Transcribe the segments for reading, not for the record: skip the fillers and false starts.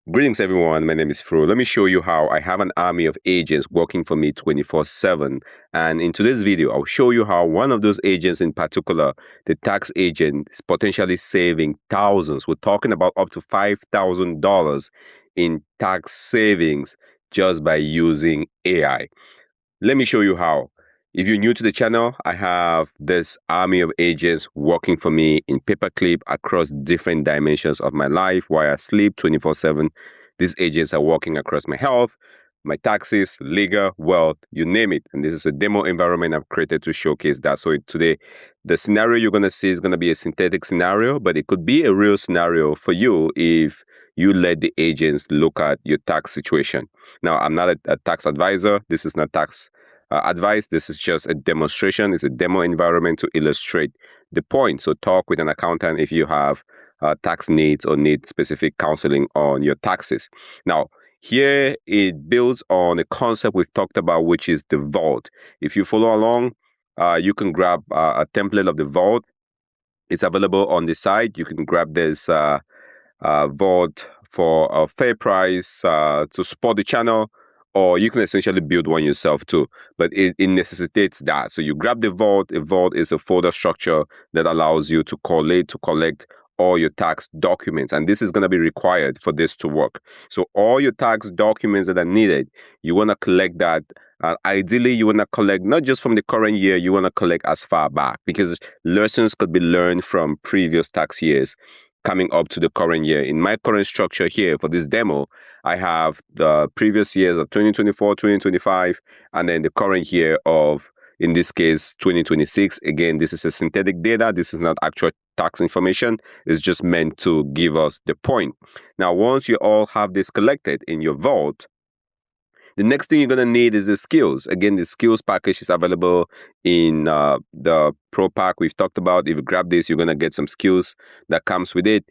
Greetings, everyone. My name is Fro. Let me show you how I have an army of agents working for me 24/7. And in today's video, I'll show you how one of those agents in particular, the tax agent, is potentially saving thousands. We're talking about up to $5,000 in tax savings just by using AI. Let me show you how. If you're new to the channel, I have this army of agents working for me in Paperclip across different dimensions of my life while I sleep 24/7. These agents are working across my health, my taxes, legal, wealth, you name it. And this is a demo environment I've created to showcase that. So today, the scenario you're going to see is going to be a synthetic scenario, but it could be a real scenario for you if you let the agents look at your tax situation. Now, I'm not a tax advisor. This is not tax advice. This is just a demonstration. It's a demo environment to illustrate the point. So talk with an accountant if you have tax needs or need specific counseling on your taxes. Now, here it builds on a concept we've talked about, which is the vault. If you follow along, you can grab a template of the vault. It's available on the site. You can grab this vault for a fair price to support the channel, or you can essentially build one yourself too. But it necessitates that. So you grab the vault. A vault is a folder structure that allows you to collect all your tax documents. And this is going to be required for this to work. So all your tax documents that are needed, you want to collect that. Ideally, you want to collect not just from the current year, you want to collect as far back because lessons could be learned from previous tax years coming up to the current year. In my current structure here for this demo, I have the previous years of 2024, 2025, and then the current year of, in this case, 2026. Again, this is a synthetic data. This is not actual tax information. It's just meant to give us the point. Now, once you all have this collected in your vault, the next thing you're going to need is the skills. Again, the skills package is available in the Pro Pack we've talked about. If you grab this, you're going to get some skills that comes with it.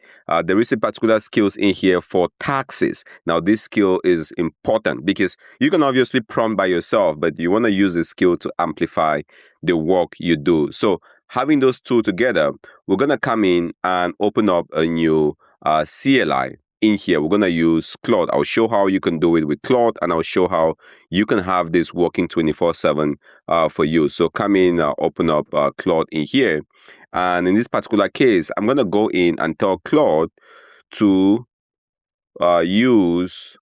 There is a particular skills in here for taxes. Now, this skill is important because you can obviously prompt by yourself, but you want to use this skill to amplify the work you do. So having those two together, we're going to come in and open up a new CLI. In here, we're going to use Claude. I'll show how you can do it with Claude, and I'll show how you can have this working 24/7 for you. So come in, open up Claude in here. And in this particular case, I'm going to go in and tell Claude to use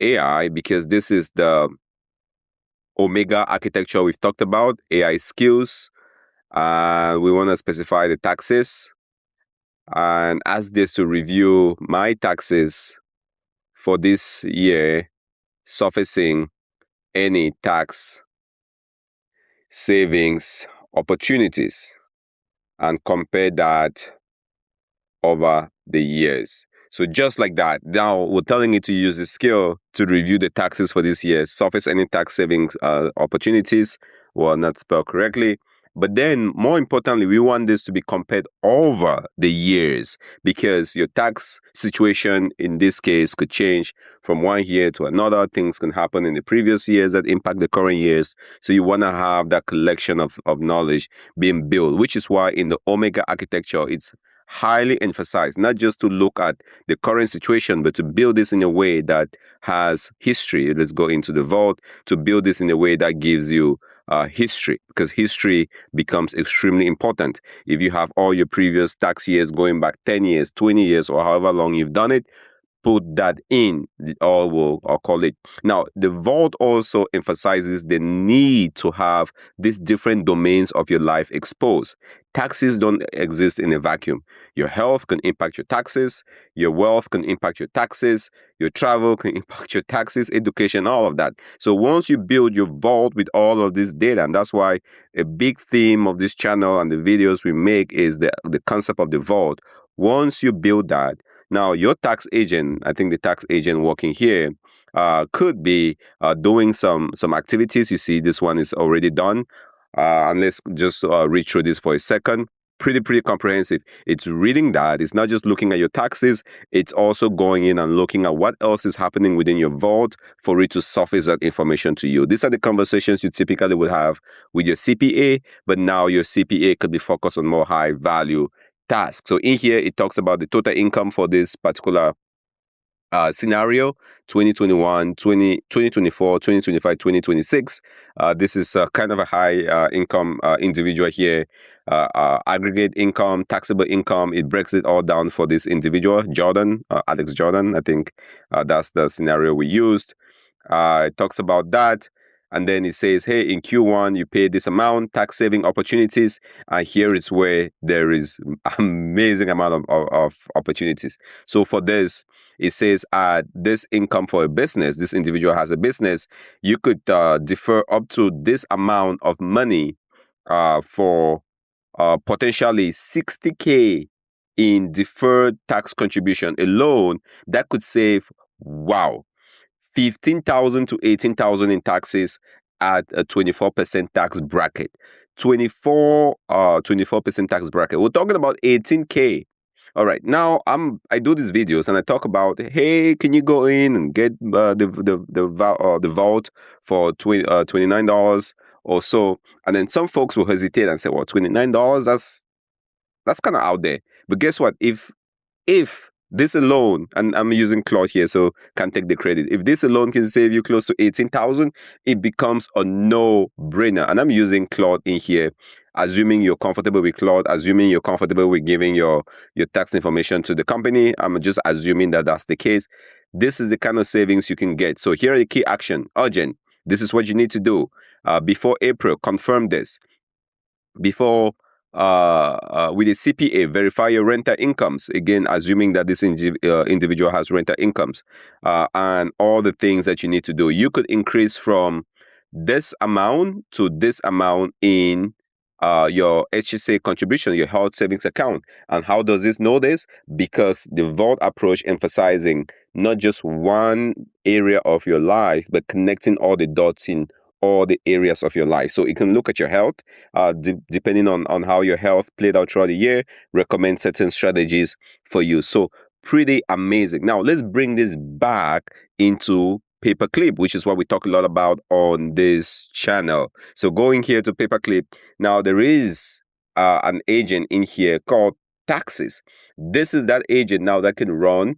.ai because this is the Omega architecture we've talked about, AI skills. We want to specify the taxes and ask this to review my taxes for this year, surfacing any tax savings opportunities and compare that over the years. So just like that, now we're telling it to use the skill to review the taxes for this year, surface any tax savings opportunities, well, not spelled correctly. But then, more importantly, we want this to be compared over the years because your tax situation in this case could change from one year to another. Things can happen in the previous years that impact the current years. So you want to have that collection of knowledge being built, which is why in the Omega architecture, it's highly emphasized, not just to look at the current situation, but to build this in a way that has history. Let's go into the vault to build this in a way that gives you history, because history becomes extremely important. If you have all your previous tax years going back 10 years, 20 years, or however long you've done it, put that in, all will, I'll call it. Now, the vault also emphasizes the need to have these different domains of your life exposed. Taxes don't exist in a vacuum. Your health can impact your taxes, your wealth can impact your taxes, your travel can impact your taxes, education, all of that. So once you build your vault with all of this data, and that's why a big theme of this channel and the videos we make is the concept of the vault. Once you build that, now, your tax agent, I think the tax agent working here, could be doing some activities. You see, this one is already done. And let's just read through this for a second. Pretty comprehensive. It's reading that. It's not just looking at your taxes. It's also going in and looking at what else is happening within your vault for it to surface that information to you. These are the conversations you typically would have with your CPA, but now your CPA could be focused on more high value task. So in here, it talks about the total income for this particular scenario: 2021, 2024, 2025, 2026. This is kind of a high income individual here. Aggregate income, taxable income, it breaks it all down for this individual, Jordan, Alex Jordan. I think that's the scenario we used. It talks about that. And then it says, hey, in Q1, you pay this amount, tax saving opportunities. And here is where there is amazing amount of opportunities. So for this, it says this income for a business, this individual has a business, you could defer up to this amount of money for potentially 60K in deferred tax contribution alone. That could save, wow, 15,000 to 18,000 in taxes at a 24% tax bracket. 24% tax bracket. We're talking about 18K. All right. Now I do these videos and I talk about, hey, can you go in and get the vault for $29 or so? And then some folks will hesitate and say, well, $29, that's kind of out there. But guess what? If this alone, and I'm using Claude here, so can't take the credit. If this alone can save you close to 18,000, it becomes a no-brainer. And I'm using Claude in here, assuming you're comfortable with Claude, assuming you're comfortable with giving your tax information to the company. I'm just assuming that that's the case. This is the kind of savings you can get. So here are the key action. Urgent. This is what you need to do. Before April, confirm this. Before with a CPA, verify your renter incomes. Again, assuming that this individual has renter incomes, and all the things that you need to do. You could increase from this amount to this amount in your HSA contribution, your health savings account. And how does this know this? Because the vault approach emphasizing not just one area of your life, but connecting all the dots in all the areas of your life. So it can look at your health, depending on how your health played out throughout the year, recommend certain strategies for you. So pretty amazing. Now let's bring this back into Paperclip, which is what we talk a lot about on this channel. So going here to Paperclip, now there is an agent in here called Taxes. This is that agent now that can run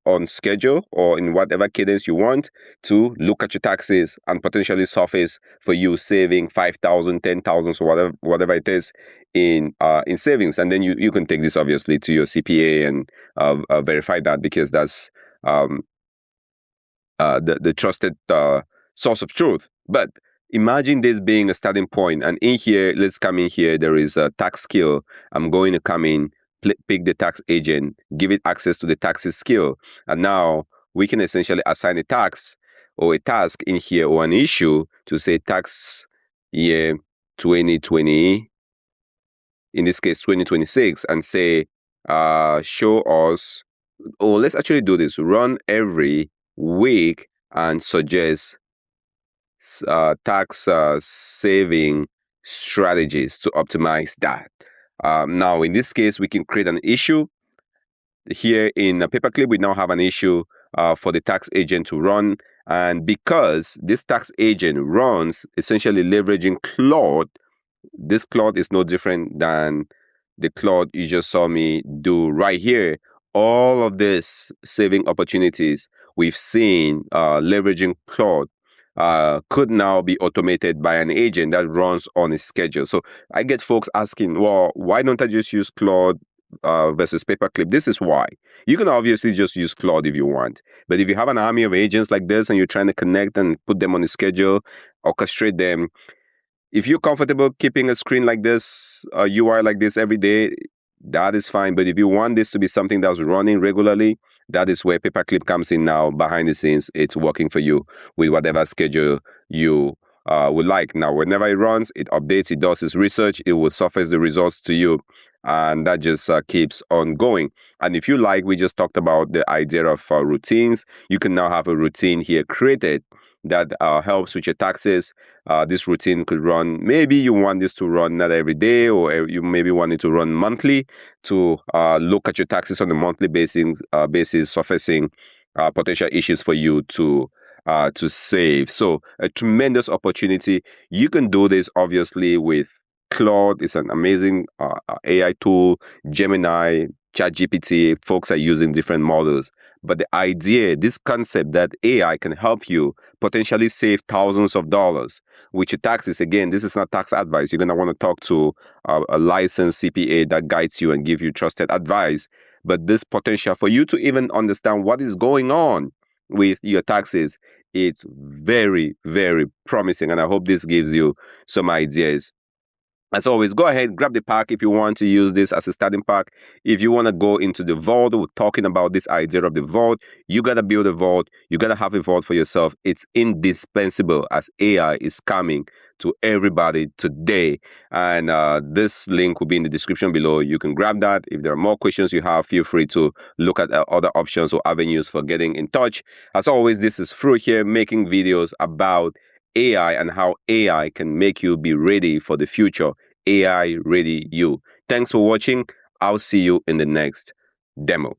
on schedule or in whatever cadence you want to look at your taxes and potentially surface for you saving 5,000, 10,000, so whatever it is in savings. And then you can take this obviously to your CPA and verify that, because that's the trusted source of truth. But imagine this being a starting point. And in here, let's come in here. There is a tax skill. I'm going to come in, pick the tax agent, give it access to the taxes skill. And now we can essentially assign a tax or a task in here or an issue to say tax year 2020, in this case 2026, and say show us, or let's actually do this, run every week and suggest tax saving strategies to optimize that. Now, in this case, we can create an issue. Here in Paperclip, we now have an issue for the tax agent to run. And because this tax agent runs essentially leveraging Claude, this Claude is no different than the Claude you just saw me do right here. All of this saving opportunities we've seen leveraging Claude could now be automated by an agent that runs on a schedule. So I get folks asking, well, why don't I just use Claude versus Paperclip? This is why. You can obviously just use Claude if you want. But if you have an army of agents like this and you're trying to connect and put them on a schedule, orchestrate them, if you're comfortable keeping a screen like this, a UI like this every day, that is fine. But if you want this to be something that's running regularly, that is where Paperclip comes in now. Behind the scenes, it's working for you with whatever schedule you would like. Now, whenever it runs, it updates, it does its research, it will surface the results to you. And that just keeps on going. And if you like, we just talked about the idea of routines. You can now have a routine here created that helps with your taxes. This routine could run, maybe you want this to run not every day, or you maybe want it to run monthly to look at your taxes on a monthly basis, surfacing potential issues for you to save. So a tremendous opportunity. You can do this obviously with Claude. It's an amazing AI tool. Gemini, ChatGPT, folks are using different models. But the idea, this concept that AI can help you potentially save thousands of dollars with your taxes. Again, this is not tax advice. You're going to want to talk to a licensed CPA that guides you and give you trusted advice. But this potential for you to even understand what is going on with your taxes, it's very, very promising. And I hope this gives you some ideas. As always, go ahead, grab the pack if you want to use this as a starting pack. If you want to go into the vault, we're talking about this idea of the vault. You got to build a vault. You got to have a vault for yourself. It's indispensable as AI is coming to everybody today. And this link will be in the description below. You can grab that. If there are more questions you have, feel free to look at other options or avenues for getting in touch. As always, this is Fru here making videos about AI and how AI can make you be ready for the future. AI ready you. Thanks for watching. I'll see you in the next demo.